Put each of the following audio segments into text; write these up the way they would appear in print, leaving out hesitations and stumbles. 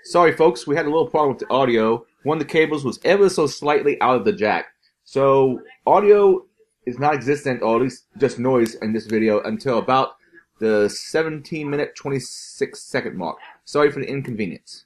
Sorry, folks, we had a little problem with the audio. One of the cables was ever so slightly out of the jack. So, audio is not existent, or at least just noise in this video, until about the 17-minute, 26-second mark. Sorry for the inconvenience.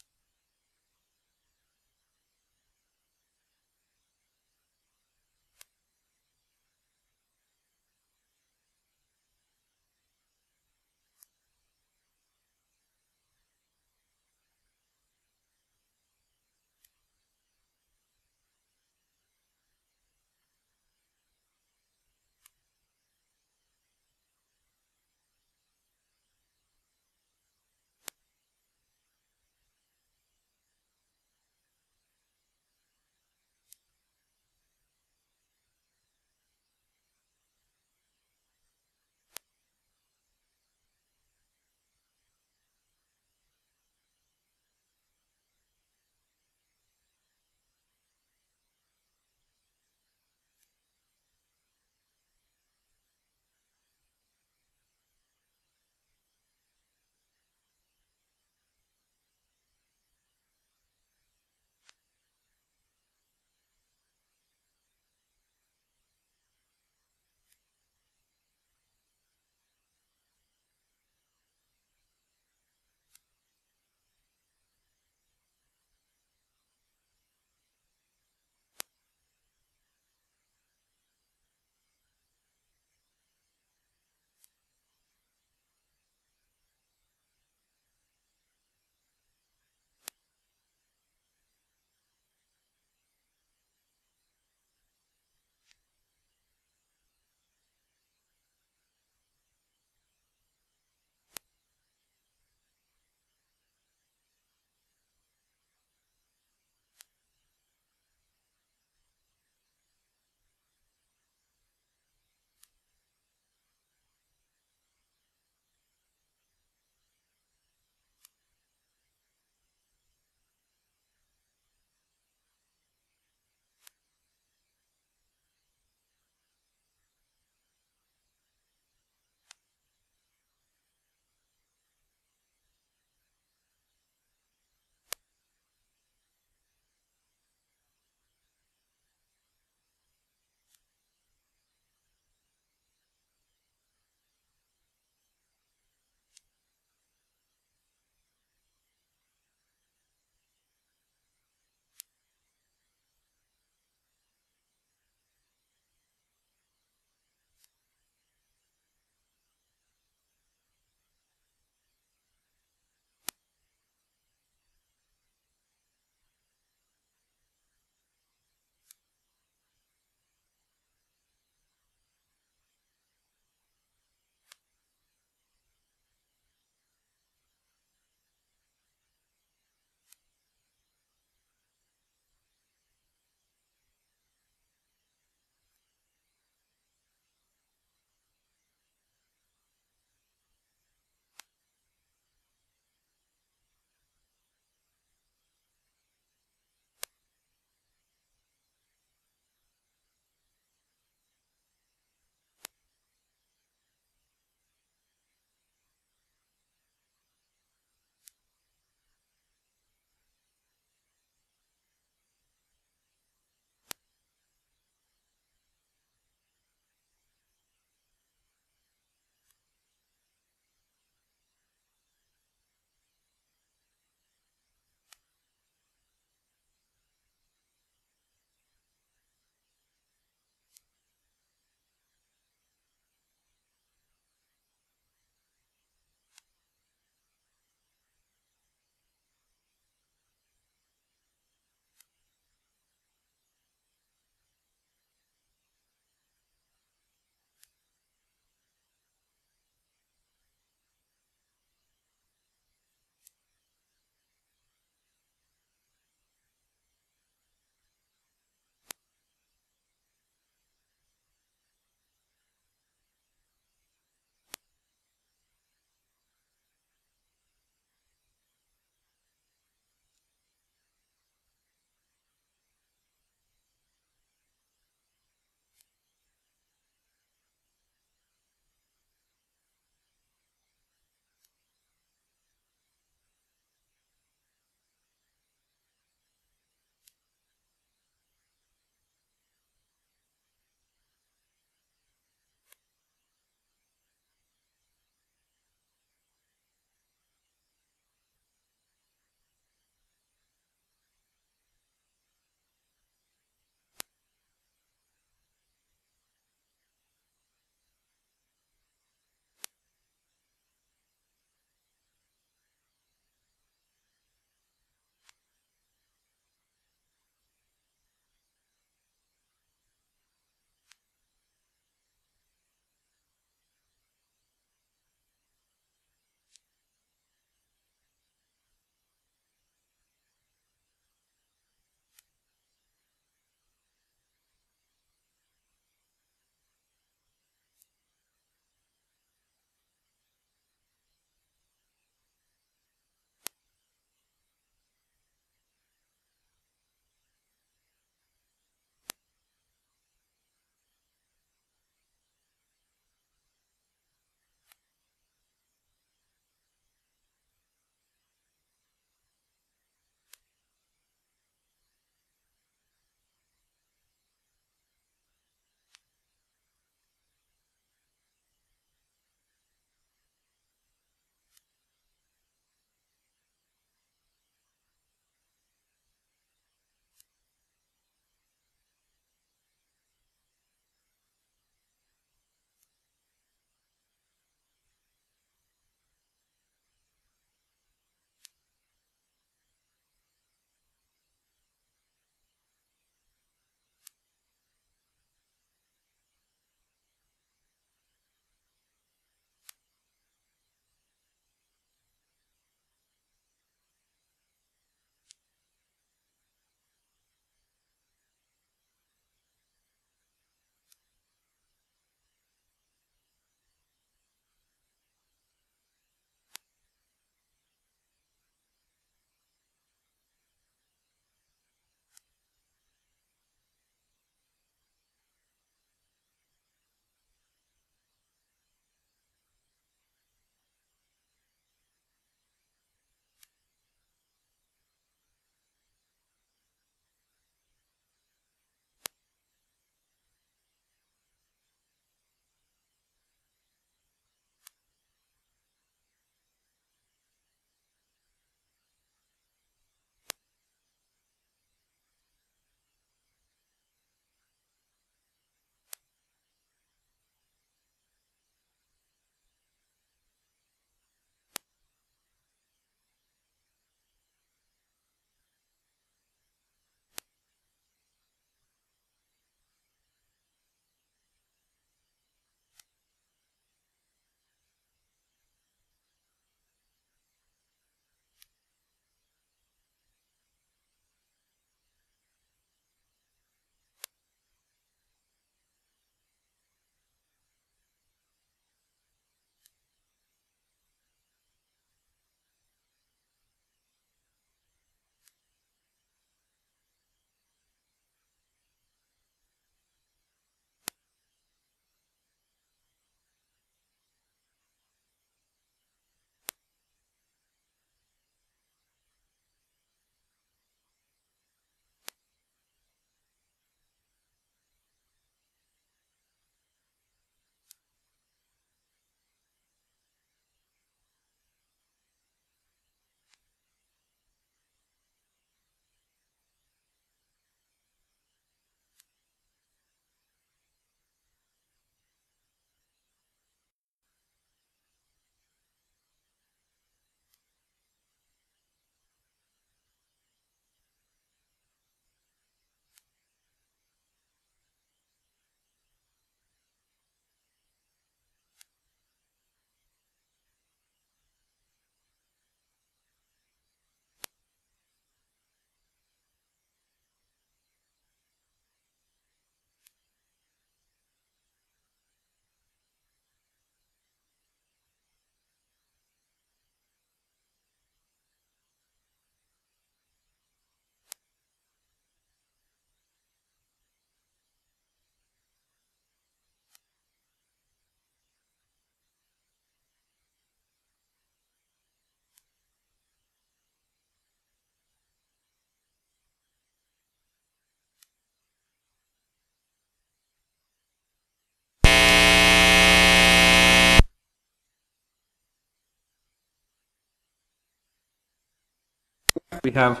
we have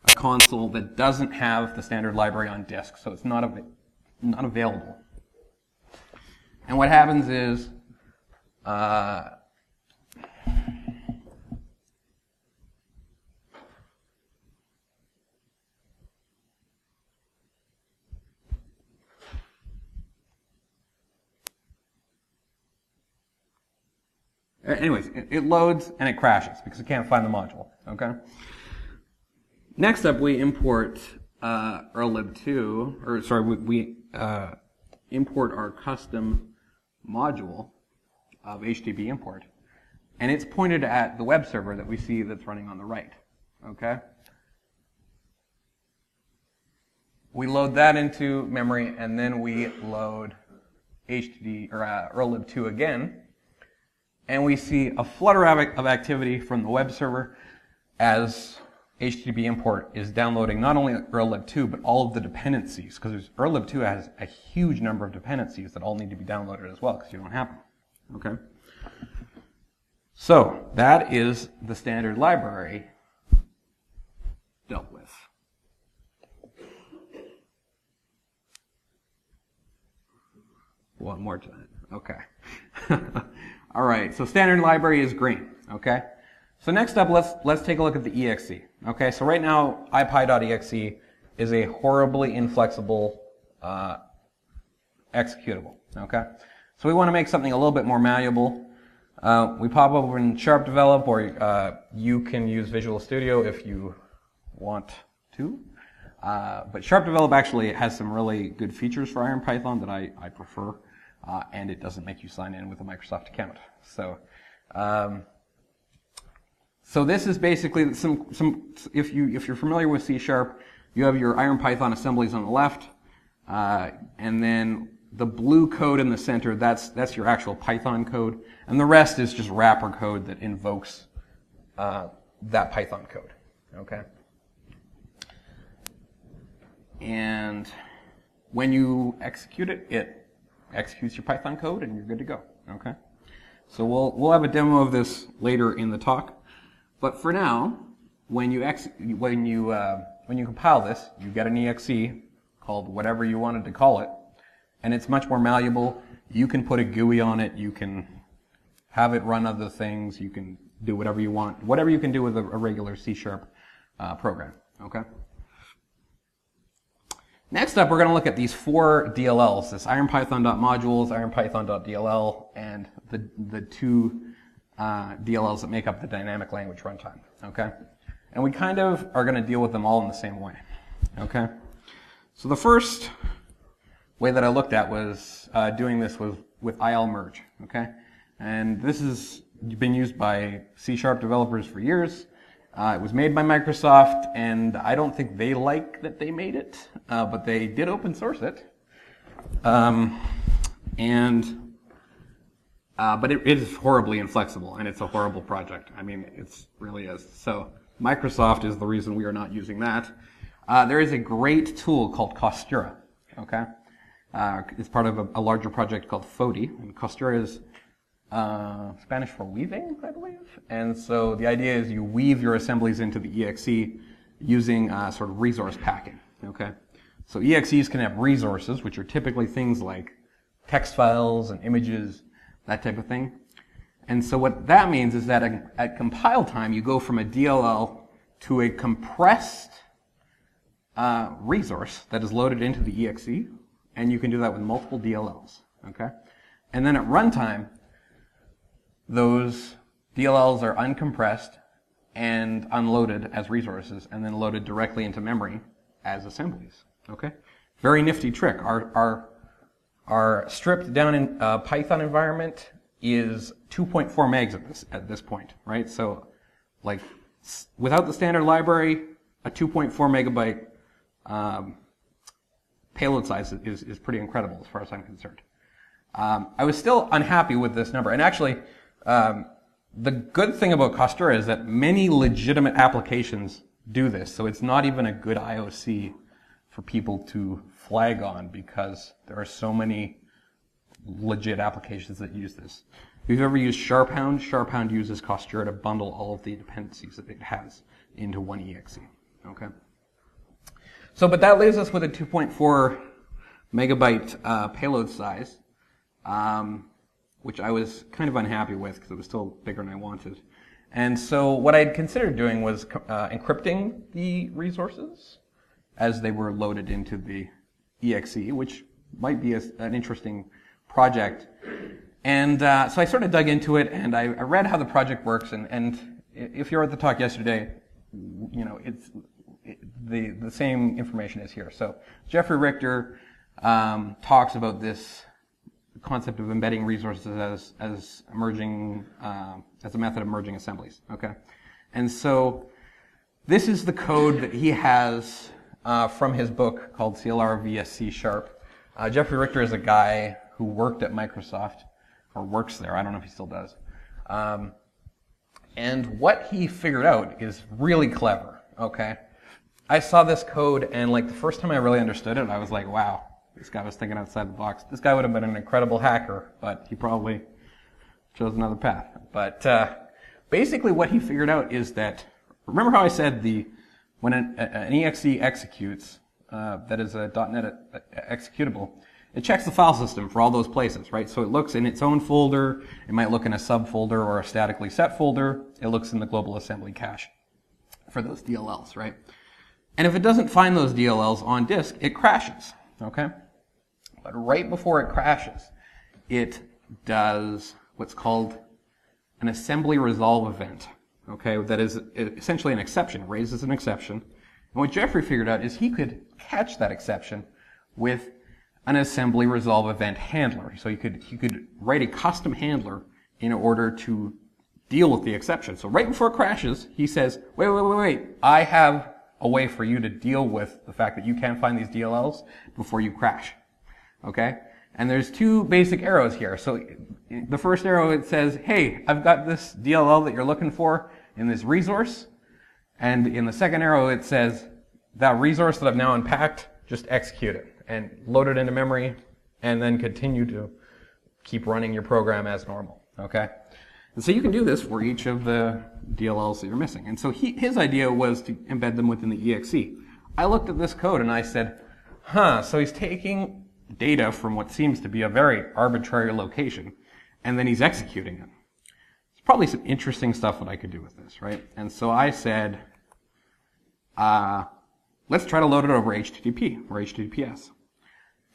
a console that doesn't have the standard library on disk, so it's not available. And what happens is, anyways, it loads and it crashes because it can't find the module, okay? Next up, we import urlib2, or sorry, we import our custom module of HTTP import, and it's pointed at the web server that we see that's running on the right, okay? We load that into memory, and then we load urlib2 again, and we see a flutter of activity from the web server as HTTP import is downloading not only urlib2, but all of the dependencies, because urlib2 has a huge number of dependencies that all need to be downloaded as well, because you don't have them. Okay? So, that is the standard library dealt with. One more time. Okay. All right, so standard library is green, okay? So next up, let's take a look at the exe. Okay, so right now, IPy.exe is a horribly inflexible executable. Okay, so we want to make something a little bit more malleable. We pop over in Sharp Develop, or you can use Visual Studio if you want to. But Sharp Develop actually has some really good features for IronPython that I prefer, and it doesn't make you sign in with a Microsoft account. So. So this is basically if you're familiar with C#, you have your IronPython assemblies on the left, and then the blue code in the center, that's your actual Python code, and the rest is just wrapper code that invokes that Python code. Okay. And when you execute it, it executes your Python code, and you're good to go. Okay. So we'll have a demo of this later in the talk. But for now, when you compile this, you get an exe called whatever you wanted to call it, and it's much more malleable. You can put a GUI on it. You can have it run other things. You can do whatever you want, whatever you can do with a regular C# program. Okay. Next up, we're going to look at these 4 DLLs: this IronPython.modules, IronPython.dll, and the 2 DLLs that make up the dynamic language runtime, okay? And we kind of are going to deal with them all in the same way, okay? So the first way that I looked at was doing this with IL merge, okay? And this has been used by C# developers for years. It was made by Microsoft, and I don't think they like that they made it, but they did open source it. But it is horribly inflexible, and it's a horrible project. I mean, it really is. So Microsoft is the reason we are not using that. There is a great tool called Costura, okay? It's part of a larger project called Fodi, and Costura is Spanish for weaving, I believe. And so the idea is you weave your assemblies into the exe using sort of resource packing, okay? So exes can have resources, which are typically things like text files and images, that type of thing. And so what that means is that at compile time, you go from a DLL to a compressed resource that is loaded into the exe, and you can do that with multiple DLLs, okay? And then at runtime, those DLLs are uncompressed and unloaded as resources, and then loaded directly into memory as assemblies, okay? Very nifty trick. Our stripped down in Python environment is 2.4 megs at this point, right? So, like, without the standard library, a 2.4 megabyte payload size is pretty incredible as far as I'm concerned. I was still unhappy with this number, and actually, the good thing about Costura is that many legitimate applications do this, so it's not even a good IOC for people to flag on because there are so many legit applications that use this. If you've ever used Sharphound uses Costura to bundle all of the dependencies that it has into one exe. Okay. So, but that leaves us with a 2.4 megabyte payload size, which I was kind of unhappy with because it was still bigger than I wanted. And so what I'd considered doing was encrypting the resources as they were loaded into the exe, which might be an interesting project. And so I sort of dug into it, and I read how the project works. And if you were at the talk yesterday, you know, the same information is here. So Jeffrey Richter talks about this concept of embedding resources as emerging as a method of merging assemblies. Okay, and so this is the code that he has from his book called CLR via C#. Jeffrey Richter is a guy who worked at Microsoft, or works there. I don't know if he still does. And what he figured out is really clever. Okay, I saw this code, and like the first time I really understood it, I was like, wow. This guy was thinking outside the box. This guy would have been an incredible hacker, but he probably chose another path. But basically what he figured out is that, remember how I said when an exe executes, that is a .NET executable, it checks the file system for all those places, right? So it looks in its own folder, it might look in a subfolder or a statically set folder, it looks in the global assembly cache for those DLLs, right? And if it doesn't find those DLLs on disk, it crashes, okay? But right before it crashes, it does what's called an assembly resolve event, okay? That is essentially an exception, raises an exception. And what Jeffrey figured out is he could catch that exception with an assembly resolve event handler. So he could write a custom handler in order to deal with the exception. So right before it crashes, he says, wait, I have a way for you to deal with the fact that you can't find these DLLs before you crash. Okay? And there's two basic arrows here. So the first arrow, it says, hey, I've got this DLL that you're looking for in this resource. And in the second arrow, it says, that resource that I've now unpacked, just execute it and load it into memory and then continue to keep running your program as normal. Okay? And so you can do this for each of the DLLs that you're missing. And so his idea was to embed them within the exe. I looked at this code and I said, so he's taking data from what seems to be a very arbitrary location, and then he's executing it. There's probably some interesting stuff that I could do with this, right? And so I said, let's try to load it over HTTP or HTTPS.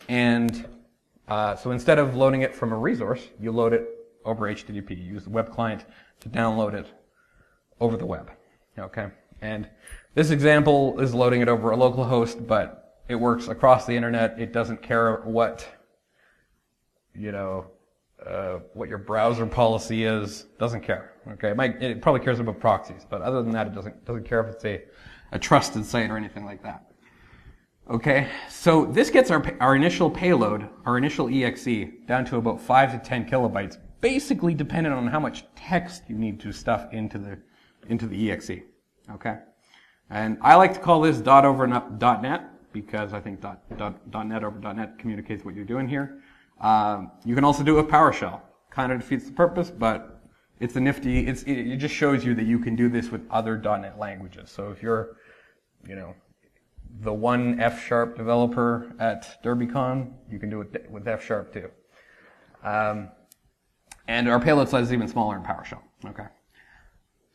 And so instead of loading it from a resource, you load it over HTTP. You use the web client to download it over the web. Okay? And this example is loading it over a local host, but it works across the internet. It doesn't care what what your browser policy is. Doesn't care. Okay? It probably cares about proxies, but other than that, it doesn't care if it's a trusted site or anything like that. Okay? So this gets our initial payload, our initial exe, down to about 5 to 10 kilobytes, basically dependent on how much text you need to stuff into the exe. Okay? And I like to call this dot over .NET because I think .NET over .NET communicates what you're doing here. You can also do it with PowerShell. Kind of defeats the purpose, but it's a nifty. It just shows you that you can do this with other .NET languages. So if you're, the one F# developer at Derbycon, you can do it with F# too. And our payload size is even smaller in PowerShell. Okay.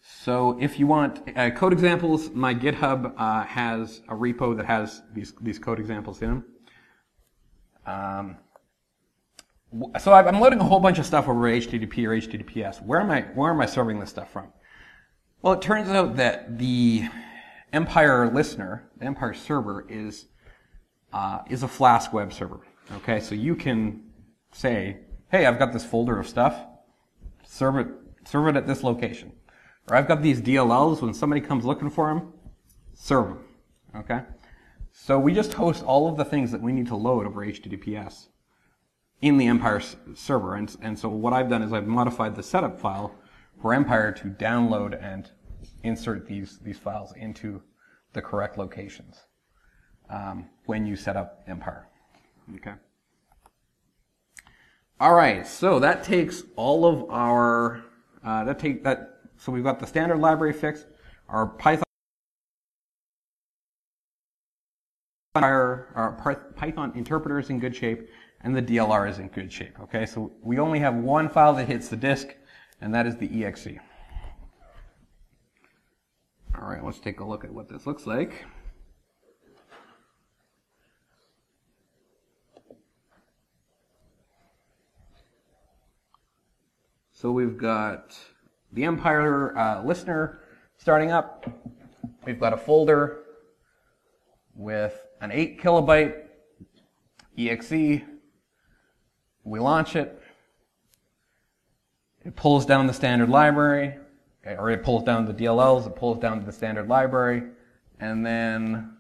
So if you want code examples, my GitHub has a repo that has these code examples in them. So I'm loading a whole bunch of stuff over HTTP or HTTPS. Where am I serving this stuff from? Well, it turns out that the Empire listener, the Empire server, is a Flask web server. Okay, so you can say, hey, I've got this folder of stuff. Serve it at this location. Or I've got these DLLs, when somebody comes looking for them, serve them, okay? So we just host all of the things that we need to load over HTTPS in the Empire server. And so what I've done is I've modified the setup file for Empire to download and insert these files into the correct locations when you set up Empire, okay? All right, so that takes all of our So we've got the standard library fixed. Our Python interpreter is in good shape, and the DLR is in good shape. Okay, so we only have one file that hits the disk, and that is the exe. All right, let's take a look at what this looks like. So we've got the Empire listener starting up. We've got a folder with an 8 kilobyte exe. We launch it. It pulls down the standard library, or it pulls down the DLLs, it pulls down the standard library, and then,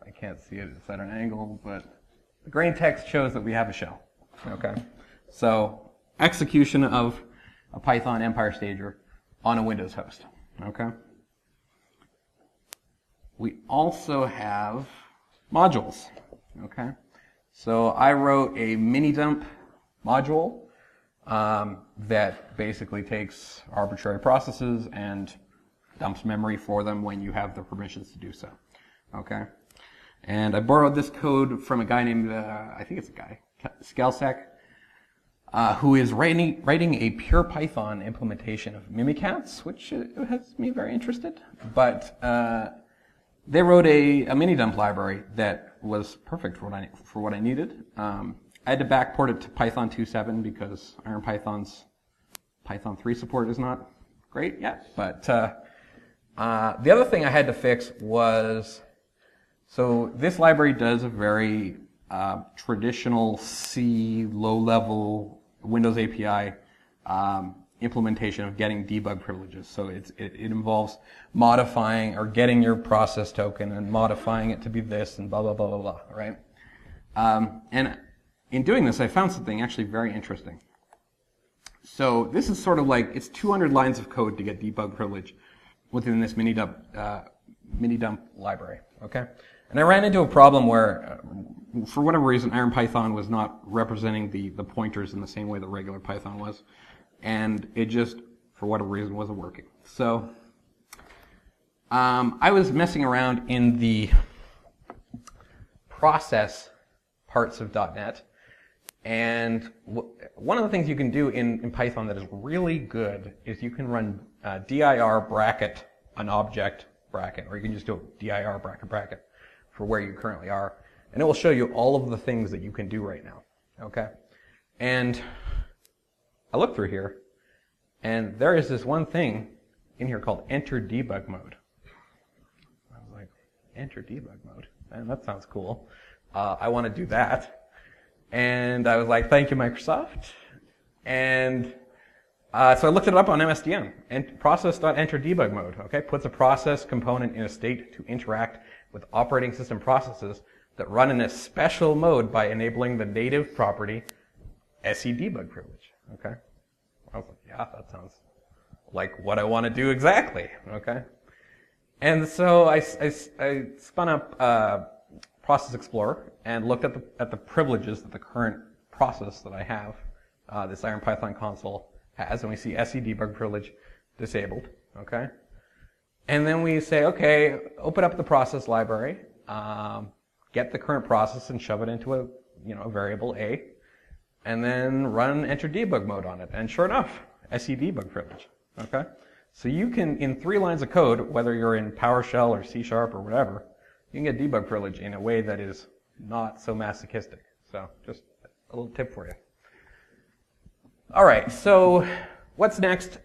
I can't see it, it's at an angle, but the green text shows that we have a shell. Okay, so execution of a Python Empire stager on a Windows host. Okay. We also have modules. Okay. So I wrote a mini dump module that basically takes arbitrary processes and dumps memory for them when you have the permissions to do so. Okay. And I borrowed this code from a guy named, I think it's a guy, Skelsek, who is writing a pure Python implementation of Mimikatz, which has me very interested. But they wrote a mini dump library that was perfect for what I needed. I had to backport it to Python 2.7 because IronPython's Python 3 support is not great yet. But the other thing I had to fix was, so this library does a very traditional C low-level Windows API implementation of getting debug privileges. So it involves modifying or getting your process token and modifying it to be this and blah, blah, blah, blah, blah, right? And in doing this, I found something actually very interesting. So this is sort of like, it's 200 lines of code to get debug privilege within this mini dump library, okay? And I ran into a problem where, for whatever reason, IronPython was not representing the pointers in the same way that regular Python was. And it just, for whatever reason, wasn't working. So I was messing around in the process parts of .NET. And one of the things you can do in Python that is really good is you can run dir bracket an object bracket, or you can just do dir bracket bracket for where you currently are, and it will show you all of the things that you can do right now, okay? And I looked through here, and there is this one thing in here called enter debug mode. I was like, enter debug mode? Man, that sounds cool. I want to do that. And I was like, thank you, Microsoft. And so I looked it up on MSDN, and process.enter-debug mode, okay, puts a process component in a state to interact with operating system processes that run in a special mode by enabling the native property SE-debug privilege, okay? I was like, yeah, that sounds like what I want to do exactly, okay? And so I spun up Process Explorer and looked at the privileges that the current process that I have, this IronPython console, has, and we see SE-debug privilege disabled, okay? And then we say, okay, open up the process library, get the current process and shove it into a variable A, and then run enter debug mode on it. And sure enough, SE-debug privilege, okay? So you can, in 3 lines of code, whether you're in PowerShell or C# or whatever, you can get debug privilege in a way that is not so masochistic. So just a little tip for you. All right, so what's next?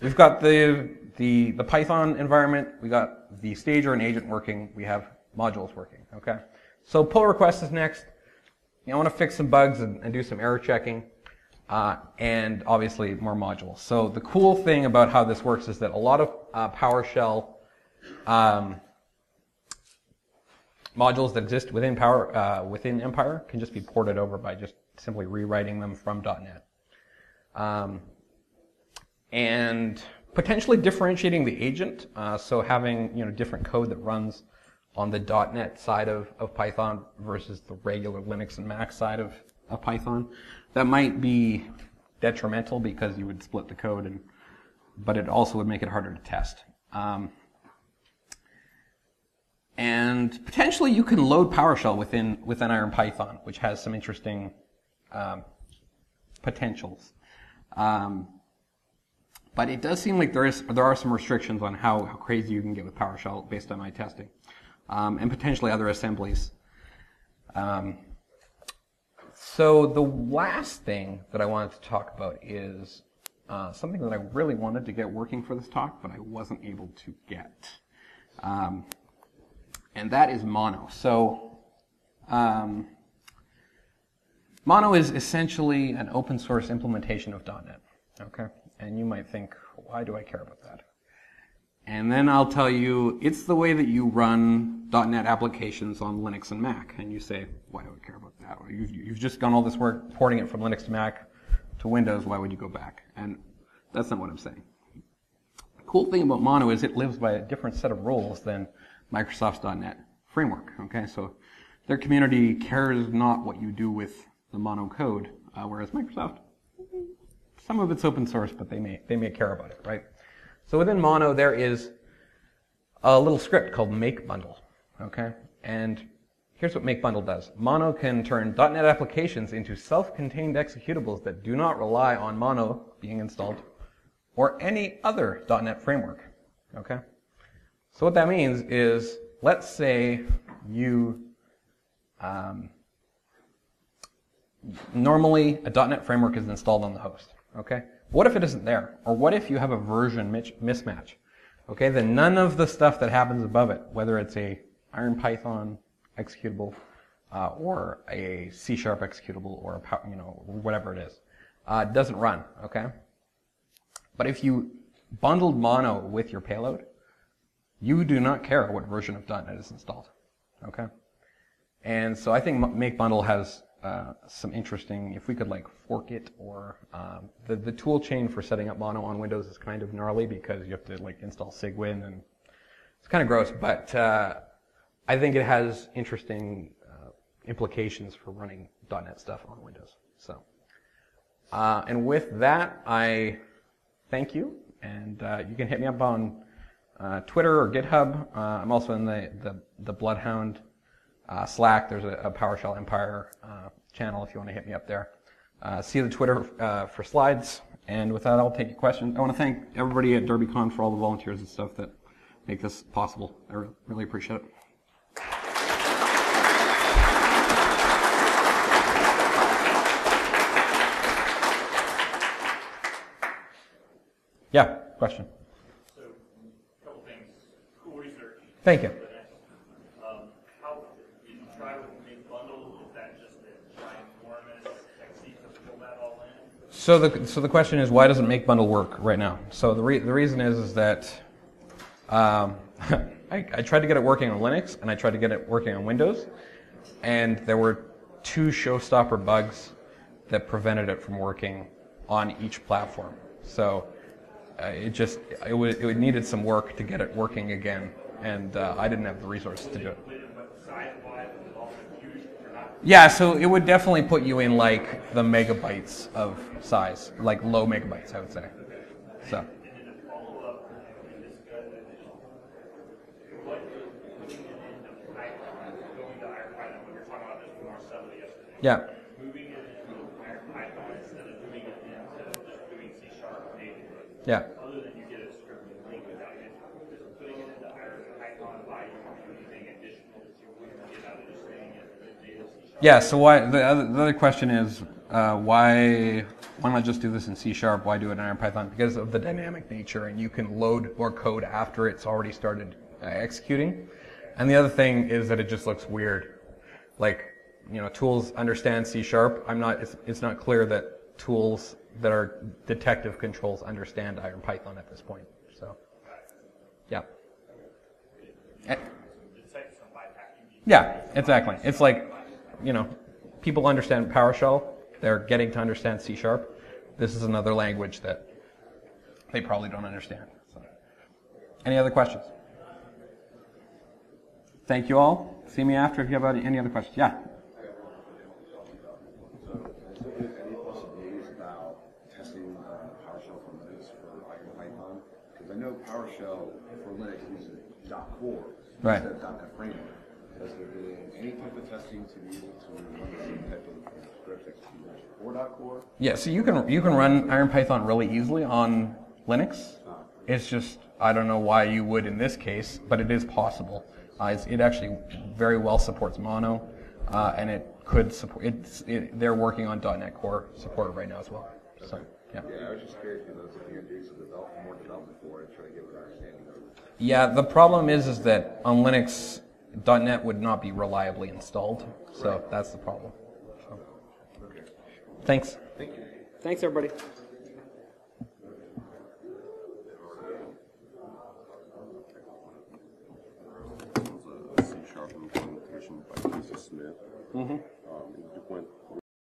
We've got the Python environment. We got the stager and agent working. We have modules working. Okay. So pull request is next. I want to fix some bugs and do some error checking, and obviously more modules. So the cool thing about how this works is that a lot of PowerShell modules that exist within Empire can just be ported over by just simply rewriting them from .NET. And potentially differentiating the agent, so having different code that runs on the .NET side of Python versus the regular Linux and Mac side of Python. That might be detrimental because you would split the code, but it also would make it harder to test. And potentially you can load PowerShell within IronPython, which has some interesting potentials. But it does seem like there are some restrictions on how crazy you can get with PowerShell based on my testing, and potentially other assemblies. So the last thing that I wanted to talk about is something that I really wanted to get working for this talk, but I wasn't able to get. And that is Mono. So Mono is essentially an open source implementation of .NET. Okay? And you might think, why do I care about that? And then I'll tell you, it's the way that you run .NET applications on Linux and Mac. And you say, why do I care about that? Or you've just done all this work porting it from Linux to Mac to Windows, why would you go back? And that's not what I'm saying. The cool thing about Mono is it lives by a different set of rules than Microsoft's .NET framework. Okay, so their community cares not what you do with the Mono code, whereas Microsoft, some of it's open source, but they may care about it, right? So within Mono, there is a little script called make bundle, okay? And here's what make bundle does. Mono can turn .NET applications into self-contained executables that do not rely on Mono being installed or any other .NET framework, okay? So what that means is, let's say you normally a .NET framework is installed on the host. Okay? What if it isn't there? Or what if you have a version mismatch? Okay, then none of the stuff that happens above it, whether it's a IronPython executable or a C# executable or a whatever it is, doesn't run. Okay? But if you bundled Mono with your payload, you do not care what version of .NET is installed. Okay? And so I think make bundle has some interesting, if we could like fork it, or the tool chain for setting up Mono on Windows is kind of gnarly because you have to like install Cygwin, and it's kind of gross, but I think it has interesting implications for running .NET stuff on Windows. So, and with that, I thank you, and you can hit me up on Twitter or GitHub. I'm also in the Bloodhound Slack. There's a PowerShell Empire channel if you want to hit me up there. See the Twitter for slides. And with that, I'll take your questions. I want to thank everybody at Derbycon for all the volunteers and stuff that make this possible. I really appreciate it. Yeah, question. So, a couple things. Cool research. Thank you. How did you try with make bundle? Is that just a ginormous XC to fill that all in? So the question is, why doesn't make bundle work right now? So the reason is that I tried to get it working on Linux and I tried to get it working on Windows, and there were two showstopper bugs that prevented it from working on each platform. So it needed some work to get it working again, and I didn't have the resources to do it. Yeah, so it would definitely put you in like the megabytes of size, like low megabytes, I would say. So. Yeah. Moving it into IronPython instead of moving it into just doing C# natively. Yeah. Other than you get a scripting link without it, just putting it into IronPython by anything additional that you wouldn't get out of just saying it in data C#. Yeah. So why the other question is why not just do this in C#? Why do it in IronPython? Because of the dynamic nature, and you can load more code after it's already started executing. And the other thing is that it just looks weird, like. Tools understand C#. It's not clear that tools that are detective controls understand IronPython at this point. So, yeah. Yeah, exactly. It's like, people understand PowerShell. They're getting to understand C#. This is another language that they probably don't understand. So. Any other questions? Thank you all. See me after if you have any other questions. Yeah. Is there any possibilities about testing PowerShell for Linux for IronPython? Because I know PowerShell for Linux uses .core Right. instead of .NET Framework. Has there been any type of testing to be able to run the same type of script execution for .core? Yeah, so you can run IronPython really easily on Linux. It's just, I don't know why you would in this case, but it is possible. It actually very well supports Mono, and it could support. They're working on .NET Core support right now as well. So yeah. Yeah, I was just curious because that's something you're doing some more development for and trying to get an understanding of it. Yeah, the problem is that on Linux, .NET would not be reliably installed. So that's the problem. So. Okay. Thanks. Thank you. Thanks, everybody. C# implementation by Casey Smith.